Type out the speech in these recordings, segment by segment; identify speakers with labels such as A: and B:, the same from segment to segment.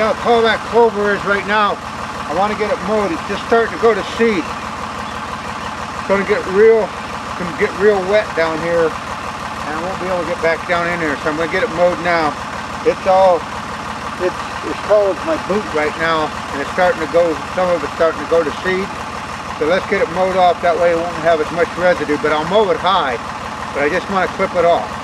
A: how tall that clover is right now. I want to get it mowed. It's just starting to go to seed. It's going to get real wet down here, and I won't be able to get back down in there. So I'm going to get it mowed now. It's cold as my boot right now, and it's starting to go. Some of it's starting to go to seed. So let's get it mowed off. That way it won't have as much residue. But I'll mow it high. But I just want to clip it off.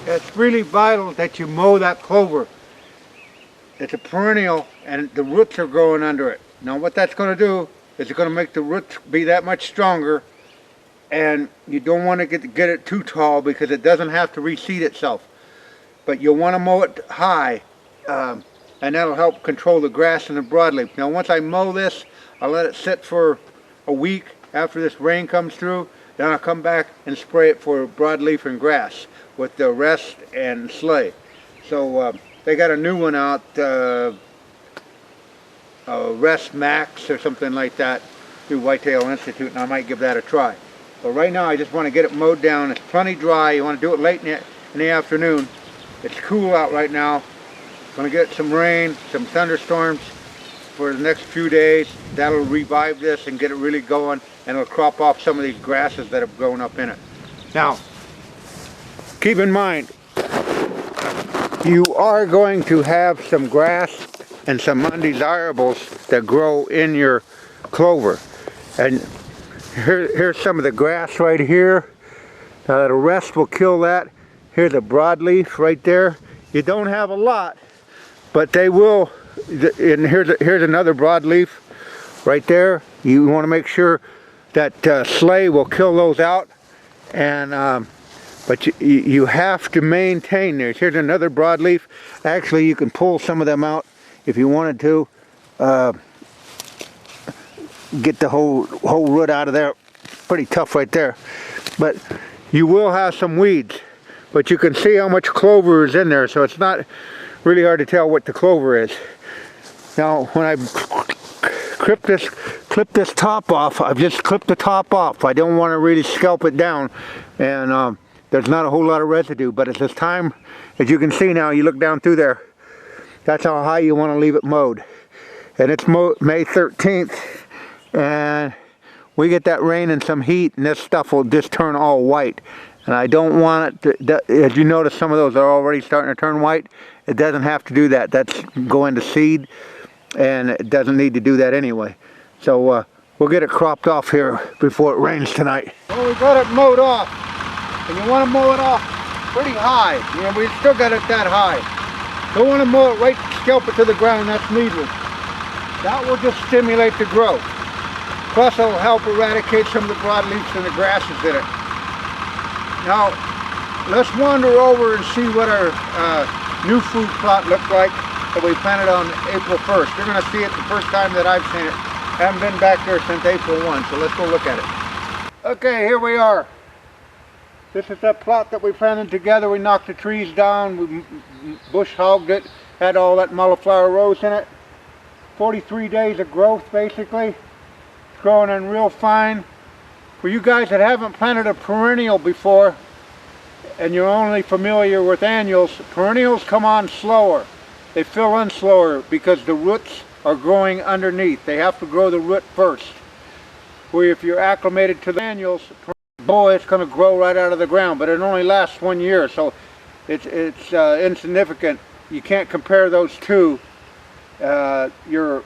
A: It's really vital that you mow that clover. It's a perennial and the roots are growing under it. Now what that's going to do is it's going to make the roots be that much stronger, and you don't want to get it too tall because it doesn't have to reseed itself. But you'll want to mow it high, and that'll help control the grass and the broadleaf. Now once I mow this, I'll let it sit for a week after this rain comes through. Then I'll come back and spray it for broadleaf and grass with the Rest and Slay. So they got a new one out, Rest Max or something like that through Whitetail Institute, and I might give that a try. But right now I just want to get it mowed down. It's plenty dry. You want to do it late in the afternoon. It's cool out right now. Going to get some rain, some thunderstorms for the next few days. That'll revive this and get it really going, and it'll crop off some of these grasses that have grown up in it. Now, keep in mind, you are going to have some grass and some undesirables that grow in your clover. And here's some of the grass right here. The Rest will kill that. Here's a broadleaf right there. You don't have a lot, but they will. And here's another broadleaf right there. You want to make sure that Slay will kill those out. And but you have to maintain this. Here's another broadleaf. Actually, you can pull some of them out if you wanted to. Get the whole root out of there. Pretty tough right there. But you will have some weeds. But you can see how much clover is in there, so it's not really hard to tell what the clover is. Now, when I clip this top off, I've just clipped the top off. I don't want to really scalp it down, and there's not a whole lot of residue. But at this time, as you can see now, you look down through there, that's how high you want to leave it mowed. And it's May 13th, and we get that rain and some heat, and this stuff will just turn all white. And I don't want it to, as you notice, some of those are already starting to turn white. It doesn't have to do that. That's going to seed, and it doesn't need to do that anyway. So we'll get it cropped off here before it rains tonight. Well, we got it mowed off, and you want to mow it off pretty high. You know, we still got it that high. Don't want to mow it right, scalp it to the ground. That's needless. That will just stimulate the growth. Plus, it'll help eradicate some of the broadleaves and the grasses in it. Now, let's wander over and see what our new food plot looked like that we planted on April 1st. You're going to see it the first time that I've seen it. I haven't been back there since April 1, so let's go look at it. Okay, here we are. This is that plot that we planted together. We knocked the trees down, we bush hogged it, had all that cauliflower rose in it. 43 days of growth, basically. It's growing in real fine. For you guys that haven't planted a perennial before, and you're only familiar with annuals, perennials come on slower. They fill in slower because the roots are growing underneath. They have to grow the root first. Where if you're acclimated to the annuals, boy, it's going to grow right out of the ground, but it only lasts 1 year, so it's insignificant. You can't compare those two. Your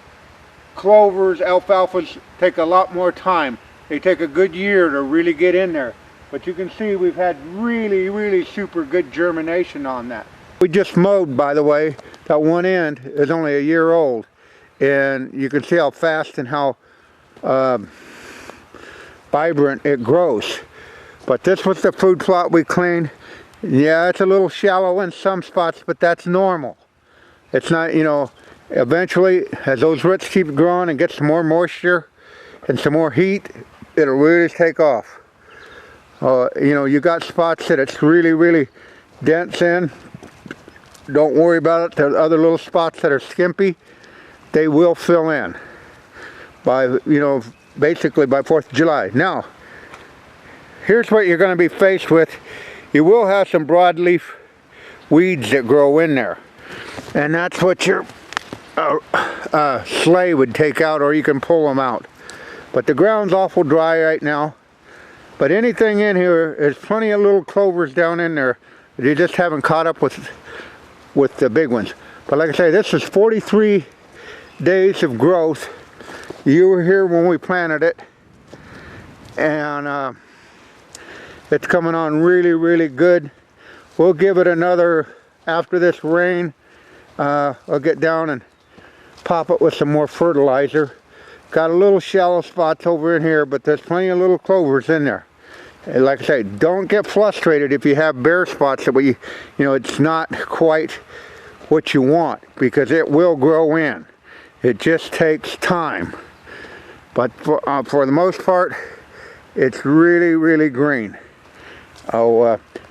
A: clovers, alfalfas take a lot more time. They take a good year to really get in there. But you can see we've had really super good germination on that. We just mowed, by the way. That one end is only a year old. And you can see how fast and how vibrant it grows. But this was the food plot we cleaned. Yeah, it's a little shallow in some spots, but that's normal. It's not, you know, eventually as those roots keep growing and get some more moisture and some more heat, it'll really take off. You know, you got spots that it's really dense in. Don't worry about it. There are other little spots that are skimpy. They will fill in by, you know, basically by 4th of July. Now, here's what you're going to be faced with. You will have some broadleaf weeds that grow in there. And that's what your sleigh would take out, or you can pull them out. But the ground's awful dry right now. But anything in here, there's plenty of little clovers down in there. You just haven't caught up with the big ones. But like I say, this is 43 days of growth. You were here when we planted it. And it's coming on really good. We'll give it another, after this rain, I'll get down and pop it with some more fertilizer. Got a little shallow spots over in here, but there's plenty of little clovers in there. And like I say, don't get frustrated if you have bare spots that you know, it's not quite what you want, because it will grow in. It just takes time. But for the most part, it's really green.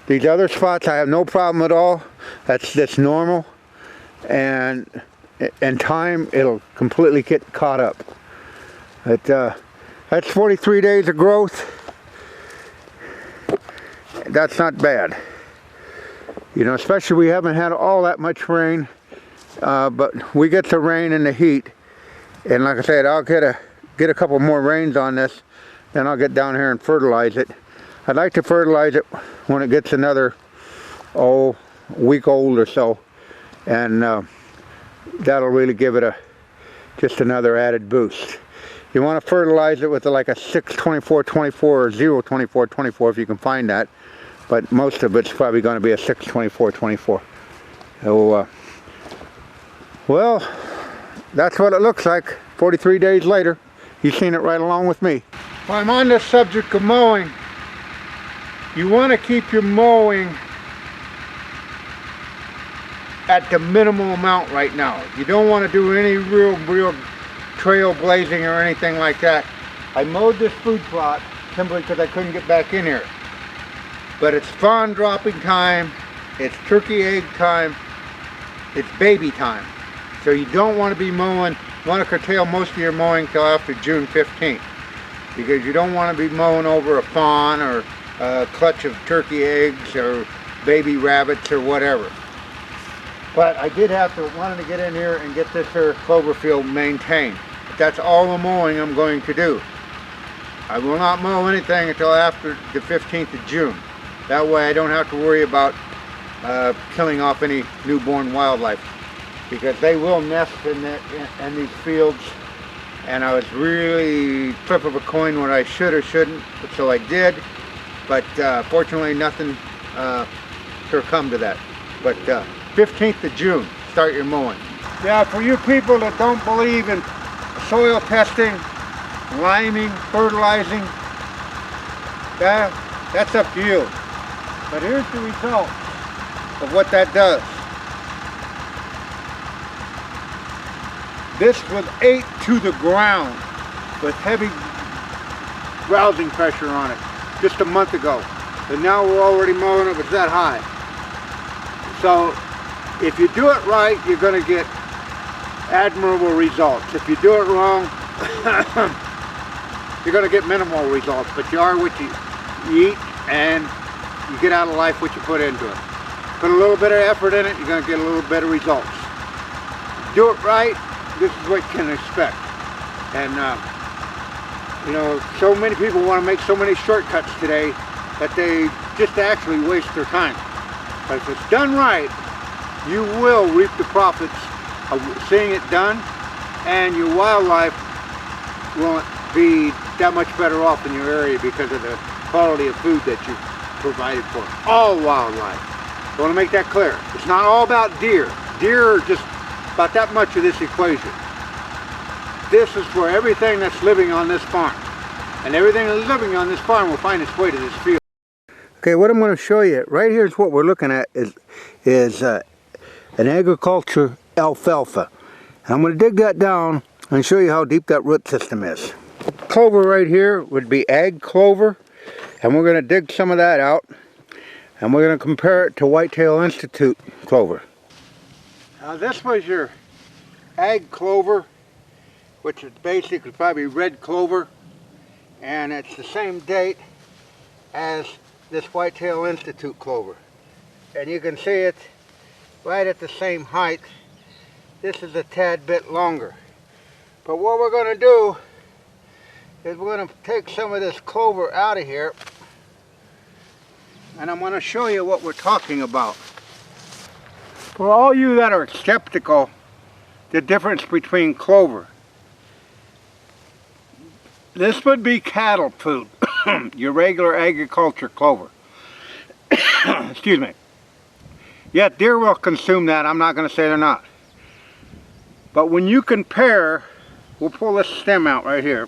A: These other spots I have no problem at all. That's normal. And in time, it'll completely get caught up. That's 43 days of growth. That's not bad. You know, especially we haven't had all that much rain. But we get the rain and the heat. And like I said, I'll get a couple more rains on this. Then I'll get down here and fertilize it. I'd like to fertilize it when it gets another, week old or so. And that'll really give it just another added boost. You want to fertilize it with like a 6-24-24 or 0-24-24 if you can find that. But most of it's probably going to be a 6-24-24. So, well, that's what it looks like 43 days later. You've seen it right along with me. Well, I'm on the subject of mowing. You want to keep your mowing at the minimal amount right now. You don't want to do any real trailblazing or anything like that. I mowed this food plot simply because I couldn't get back in here. But it's fawn dropping time, it's turkey egg time, it's baby time. So you don't want to be mowing, you want to curtail most of your mowing till after June 15th. Because you don't want to be mowing over a fawn or a clutch of turkey eggs or baby rabbits or whatever. But I did wanted to get in here and get this here clover field maintained. But that's all the mowing I'm going to do. I will not mow anything until after the 15th of June. That way I don't have to worry about killing off any newborn wildlife. Because they will nest in these fields. And I was really flip of a coin when I should or shouldn't, so I did. But fortunately nothing succumbed to that. But 15th of June, start your mowing. Yeah, for you people that don't believe in soil testing, liming, fertilizing, that's up to you. But here's the result of what that does. This was ate to the ground with heavy browsing pressure on it just a month ago. And now we're already mowing it with that high. So if you do it right, you're going to get admirable results. If you do it wrong, you're going to get minimal results. But you are what you eat, and you get out of life what you put into it. Put a little bit of effort in it, you're going to get a little better results. Do it right, this is what you can expect. And you know, so many people want to make so many shortcuts today that they just actually waste their time. But if it's done right, you will reap the profits of seeing it done and your wildlife won't be that much better off in your area because of the quality of food that you provided for all wildlife. I want to make that clear. It's not all about deer. Deer are just about that much of this equation. This is for everything that's living on this farm. And everything that's living on this farm will find its way to this field. Okay, what I'm going to show you right here is what we're looking at is an agriculture alfalfa. And I'm going to dig that down and show you how deep that root system is. Clover right here would be ag clover, and we're going to dig some of that out, and we're going to compare it to Whitetail Institute clover. Now this was your ag clover, which is basically probably red clover, and it's the same date as this Whitetail Institute clover, and you can see it right at the same height. This is a tad bit longer, but what we're going to do is we're going to take some of this clover out of here, and I'm going to show you what we're talking about. For all you that are skeptical, the difference between clover, this would be cattle food, your regular agriculture clover. Excuse me. Yet deer will consume that. I'm not going to say they're not. But when you compare, we'll pull this stem out right here.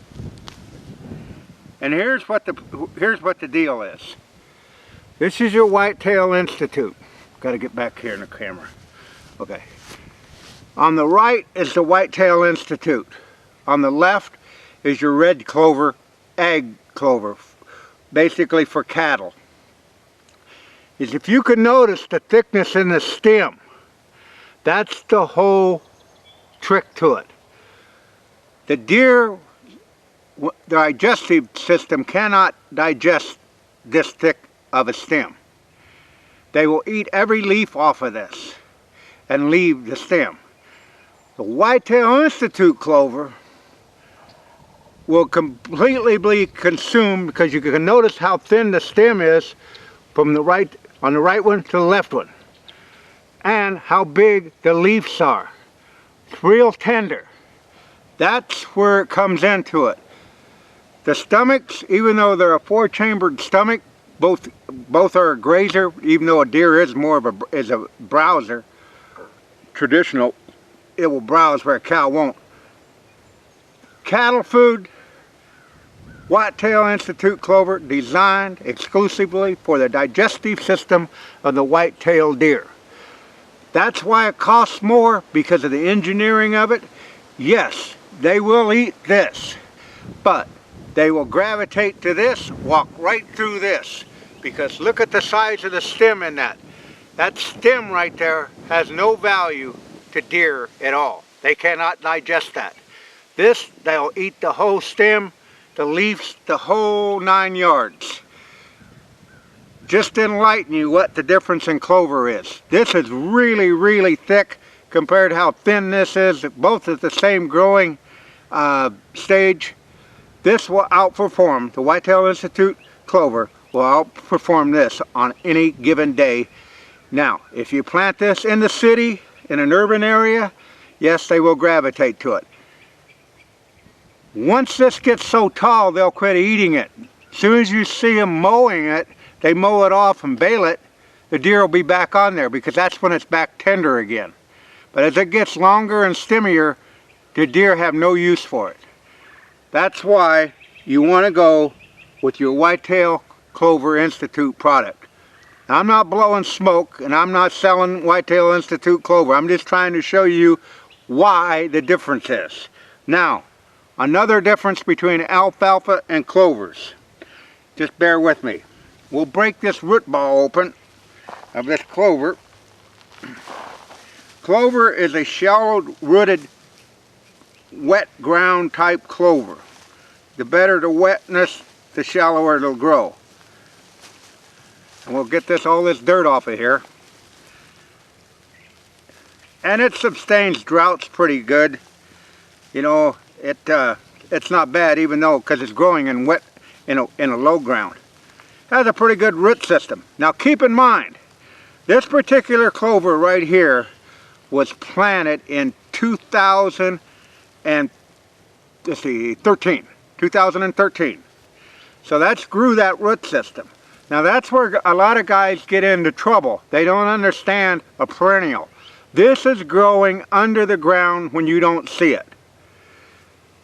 A: And here's what the deal is. This is your Whitetail Institute. Got to get back here in the camera. Okay. On the right is the Whitetail Institute. On the left is your red clover, ag clover, basically for cattle. Is if you can notice the thickness in the stem, that's the whole trick to it. The deer, the digestive system cannot digest this thick of a stem. They will eat every leaf off of this and leave the stem. The Whitetail Institute clover will completely be consumed because you can notice how thin the stem is from the right, on the right one to the left one, and how big the leaves are. It's real tender. That's where it comes into it. The stomachs, even though they're a four-chambered stomach, both are a grazer, even though a deer is more of a browser. Traditional, it will browse where a cow won't. Cattle food, Whitetail Institute clover, designed exclusively for the digestive system of the white-tailed deer. That's why it costs more, because of the engineering of it. Yes, they will eat this, but they will gravitate to this, walk right through this, because look at the size of the stem in that. That stem right there has no value to deer at all. They cannot digest that. This, they'll eat the whole stem, the leaves, the whole 9 yards. Just to enlighten you what the difference in clover is. This is really, really thick compared to how thin this is. Both at the same growing stage. This will outperform, the Whitetail Institute clover will outperform this on any given day. Now, if you plant this in the city, in an urban area, yes, they will gravitate to it. Once this gets so tall, they'll quit eating it. As soon as you see them mowing it, they mow it off and bale it, the deer will be back on there, because that's when it's back tender again. But as it gets longer and stemmier, the deer have no use for it. That's why you want to go with your Whitetail Clover Institute product. I'm not blowing smoke, and I'm not selling Whitetail Institute clover. I'm just trying to show you why the difference is. Now, another difference between alfalfa and clovers. Just bear with me. We'll break this root ball open of this clover. Clover is a shallow-rooted, wet ground type clover. The better the wetness, the shallower it'll grow. And we'll get all this dirt off of here. And it sustains droughts pretty good. You know, it's not bad, even though, because it's growing in wet, in a low ground. It has a pretty good root system. Now keep in mind, this particular clover right here was planted in 2000 and let's see, 2013. So that's grew that root system. Now that's where a lot of guys get into trouble. They don't understand a perennial. This is growing under the ground when you don't see it.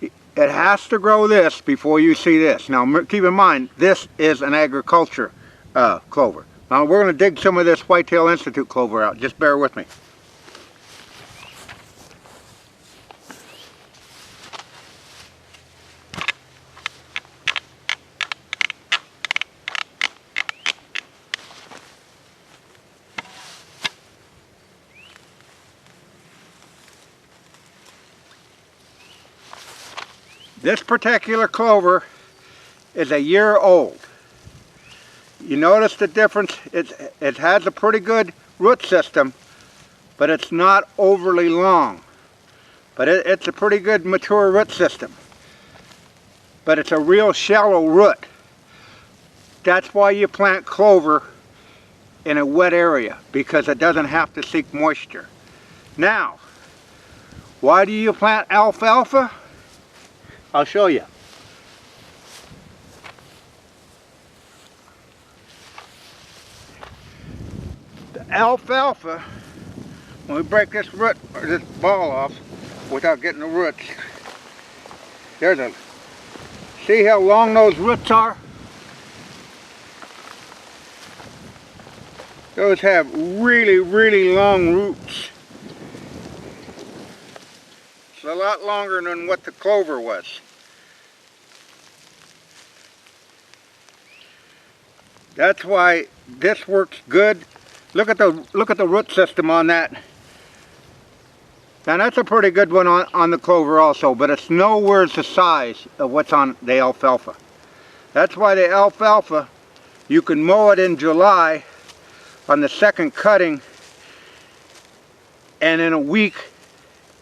A: It has to grow this before you see this. Now keep in mind, this is an agriculture clover. Now we're going to dig some of this Whitetail Institute clover out. Just bear with me. This particular clover is a year old. You notice the difference? It has a pretty good root system, but it's not overly long. But it's a pretty good mature root system. But it's a real shallow root. That's why you plant clover in a wet area, because it doesn't have to seek moisture. Now, why do you plant alfalfa? I'll show you. The alfalfa, when we break this root or this ball off without getting the roots, see how long those roots are? Those have really, really long roots. It's a lot longer than what the clover was. That's why this works good. Look at the root system on that. Now that's a pretty good one on the clover also, but it's nowhere the size of what's on the alfalfa. That's why the alfalfa, you can mow it in July on the second cutting, and in a week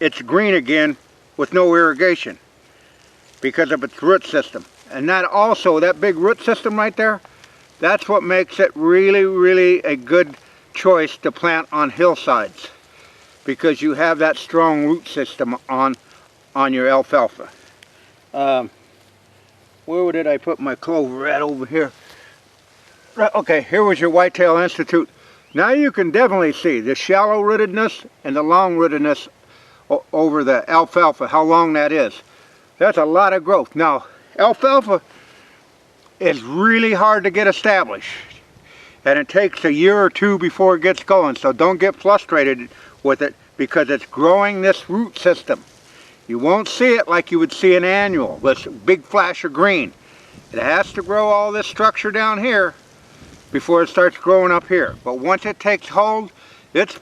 A: it's green again with no irrigation because of its root system. And that also, that big root system right there, that's what makes it really, really a good choice to plant on hillsides, because you have that strong root system on your alfalfa. Where did I put my clover at? Over here. Okay, here was your Whitetail Institute. Now you can definitely see the shallow rootedness and the long rootedness over the alfalfa, how long that is. That's a lot of growth. Now, alfalfa is really hard to get established, and it takes a year or two before it gets going, so don't get frustrated with it because it's growing this root system. You won't see it like you would see an annual with big flash of green. It has to grow all this structure down here before it starts growing up here. But once it takes hold, it's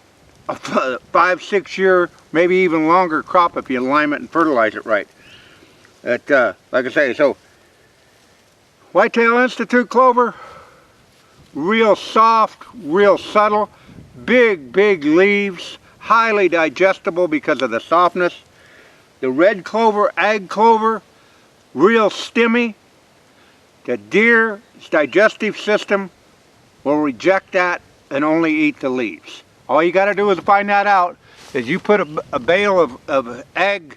A: a 5-6 year, maybe even longer crop if you lime it and fertilize it right. Like I say, so Whitetail Institute clover, real soft, real subtle, big leaves, highly digestible because of the softness. The red clover, ag clover, real stemmy. The deer's digestive system will reject that and only eat the leaves. All you got to do is find that out, is you put a bale of ag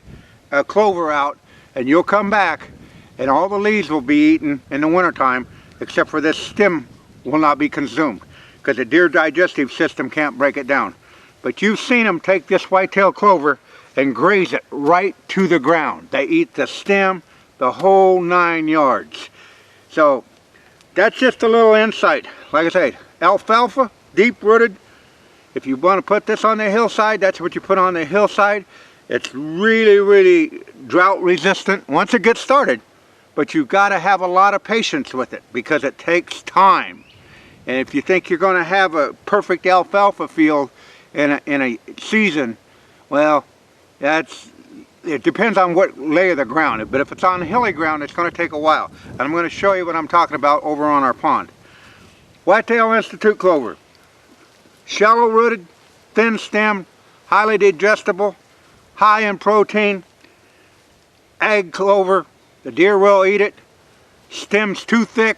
A: clover out, and you'll come back and all the leaves will be eaten in the wintertime, except for this stem will not be consumed because the deer digestive system can't break it down. But you've seen them take this whitetail clover and graze it right to the ground. They eat the stem, the whole 9 yards. So that's just a little insight. Like I say, alfalfa, deep rooted. If you want to put this on the hillside, that's what you put on the hillside. It's really drought resistant once it gets started, but you've got to have a lot of patience with it because it takes time. And if you think you're going to have a perfect alfalfa field in a season, well, it depends on what lay of the ground. But if it's on hilly ground, it's going to take a while. And I'm going to show you what I'm talking about over on our pond. Whitetail Institute clover. Shallow rooted, thin stemmed, highly digestible, high in protein. Ag clover, the deer will eat it. Stems too thick.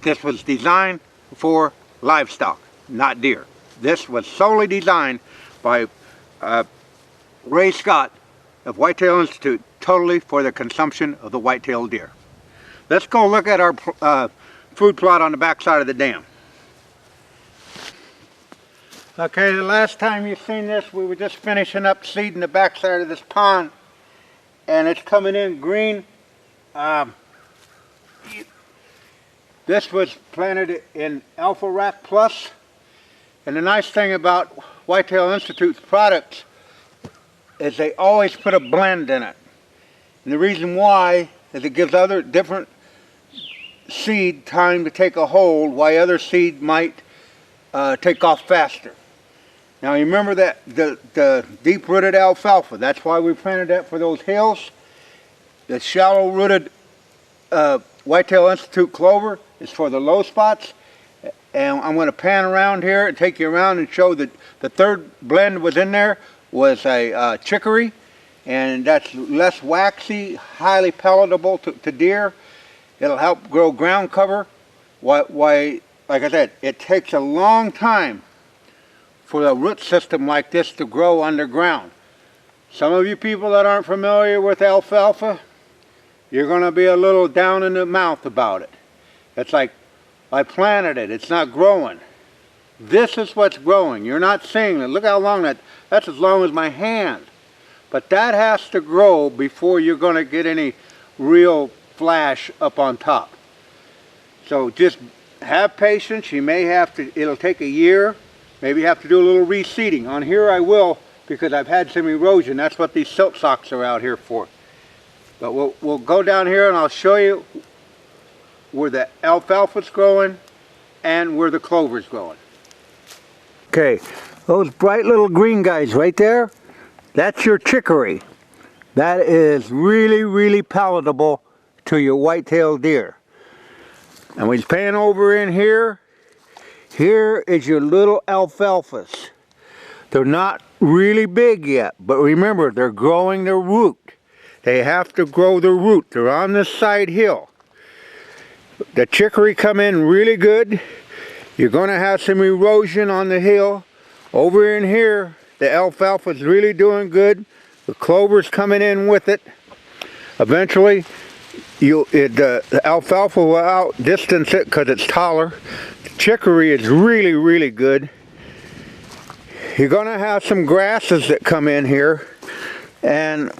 A: This was designed for livestock, not deer. This was solely designed by Ray Scott of Whitetail Institute. totally for the consumption of the white-tailed deer. Let's go look at our food plot on the back side of the dam. Okay, the last time you seen this, we were just finishing up seeding the back side of this pond, and it's coming in green. This was planted in Alpha Rack Plus, and the nice thing about Whitetail Institute's products is they always put a blend in it. And the reason why is it gives other different seed time to take a hold, while other seed might take off faster. Now you remember that the deep-rooted alfalfa, that's why we planted that for those hills. The shallow-rooted Whitetail Institute clover is for the low spots. And I'm going to pan around here and take you around and show that the third blend was in there was a chicory, and that's less waxy, highly palatable to deer. It'll help grow ground cover. Why, like I said, it takes a long time for a root system like this to grow underground. Some of you people that aren't familiar with alfalfa, you're going to be a little down in the mouth about it. It's like, I planted it, it's not growing. This is what's growing. You're not seeing it. Look how long that's as long as my hand. But that has to grow before you're going to get any real flash up on top. So just have patience. You may have to, it'll take a year. Maybe you have to do a little reseeding. On here I will, because I've had some erosion. That's what these silk socks are out here for. But we'll go down here and I'll show you where the alfalfa's growing and where the clover's growing. Okay, those bright little green guys right there, that's your chicory. That is really, really palatable to your white-tailed deer. And we pan over in here. Here is your little alfalfas. They're not really big yet, but remember, they're growing their root. They have to grow their root. They're on this side hill. The chicory come in really good. You're going to have some erosion on the hill. Over in here, the alfalfa is really doing good. The clover's coming in with it. Eventually, the alfalfa will outdistance it because it's taller. The chicory is really, really good. You're going to have some grasses that come in here. And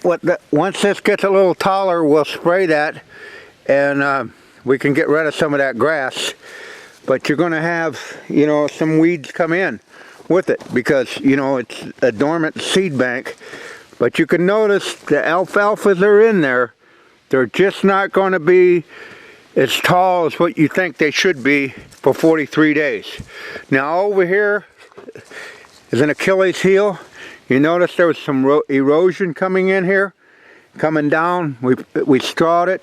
A: once this gets a little taller, we'll spray that. And we can get rid of some of that grass. But you're going to have, you know, some weeds come in with it because, you know, it's a dormant seed bank. But you can notice the alfalfas are in there. They're just not going to be as tall as what you think they should be for 43 days. Now over here is an Achilles heel. You notice there was some erosion coming in here, coming down. We strawed it.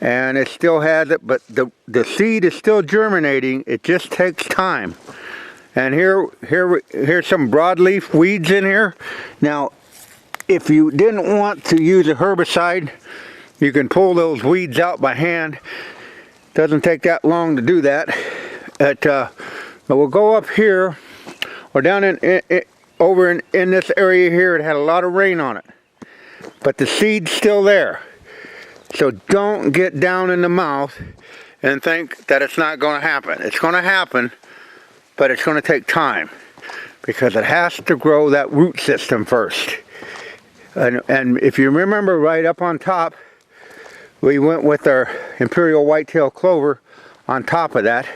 A: And it still has it, but the seed is still germinating. It just takes time. And here's some broadleaf weeds in here. Now, if you didn't want to use a herbicide, you can pull those weeds out by hand. Doesn't take that long to do that. But we'll go up here, or down over in this area here. It had a lot of rain on it, but the seed's still there. So don't get down in the mouth and think that it's not going to happen. It's going to happen, but it's going to take time because it has to grow that root system first. And if you remember, right up on top, we went with our Imperial Whitetail Clover on top of that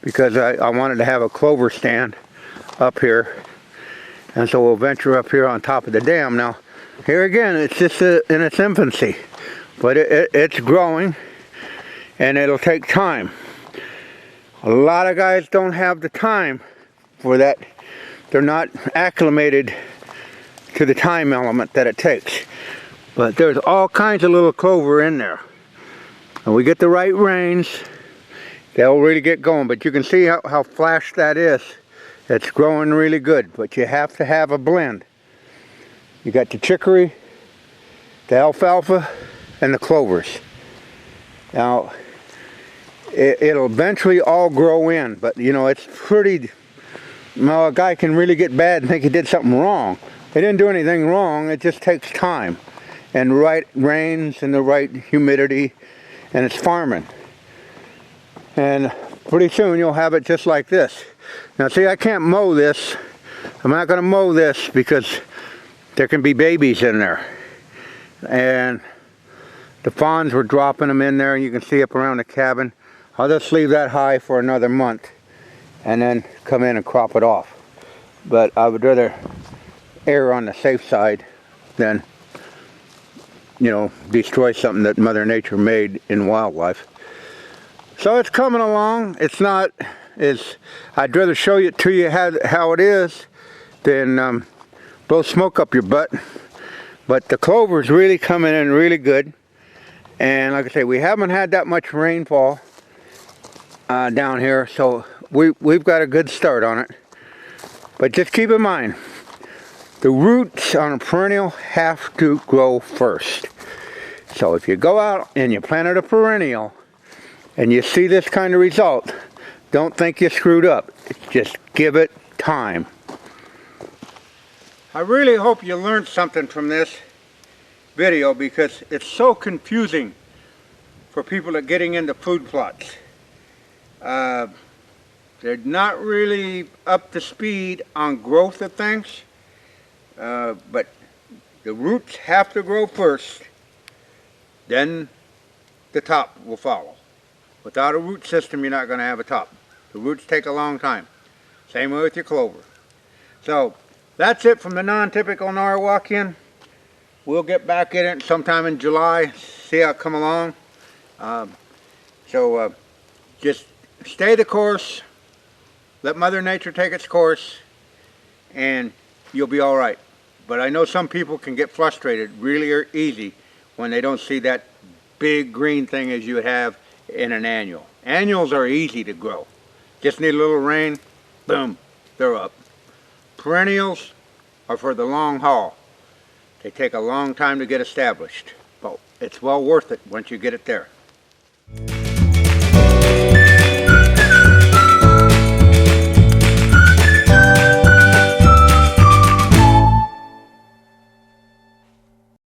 A: because I wanted to have a clover stand up here. And so we'll venture up here on top of the dam. Now, here again, it's just in its infancy. But it's growing, and it'll take time. A lot of guys don't have the time for that. They're not acclimated to the time element that it takes. But there's all kinds of little clover in there. And we get the right rains, they'll really get going. But you can see how flash that is. It's growing really good, but you have to have a blend. You got the chicory, the alfalfa, and the clovers. Now, it'll eventually all grow in, but you know, it's pretty, well, a guy can really get bad and think he did something wrong. They didn't do anything wrong, it just takes time. and the right rains and the right humidity, and it's farming. And pretty soon you'll have it just like this. Now see, I can't mow this. I'm not going to mow this because there can be babies in there. And the fawns were dropping them in there, and you can see up around the cabin. I'll just leave that high for another month and then come in and crop it off. But I would rather err on the safe side than, you know, destroy something that Mother Nature made in wildlife. So it's coming along. It's not as, I'd rather show it to you how it is than blow smoke up your butt. But the clover is really coming in really good. And like I say, we haven't had that much rainfall down here, so we've got a good start on it. But just keep in mind, the roots on a perennial have to grow first. So if you go out and you planted a perennial and you see this kind of result, don't think you screwed up. Just give it time. I really hope you learned something from this video, because it's so confusing for people that are getting into food plots. They're not really up to speed on growth of things, but the roots have to grow first, then the top will follow. Without a root system, you're not going to have a top. The roots take a long time. Same way with your clover. So that's it from the non-typical Norwakian. We'll get back in it sometime in July, see how it come along. Just stay the course, let Mother Nature take its course, and you'll be all right. But I know some people can get frustrated really easy when they don't see that big green thing as you have in an annual. Annuals are easy to grow. Just need a little rain, boom, they're up. Perennials are for the long haul. They take a long time to get established, but it's well worth it once you get it there.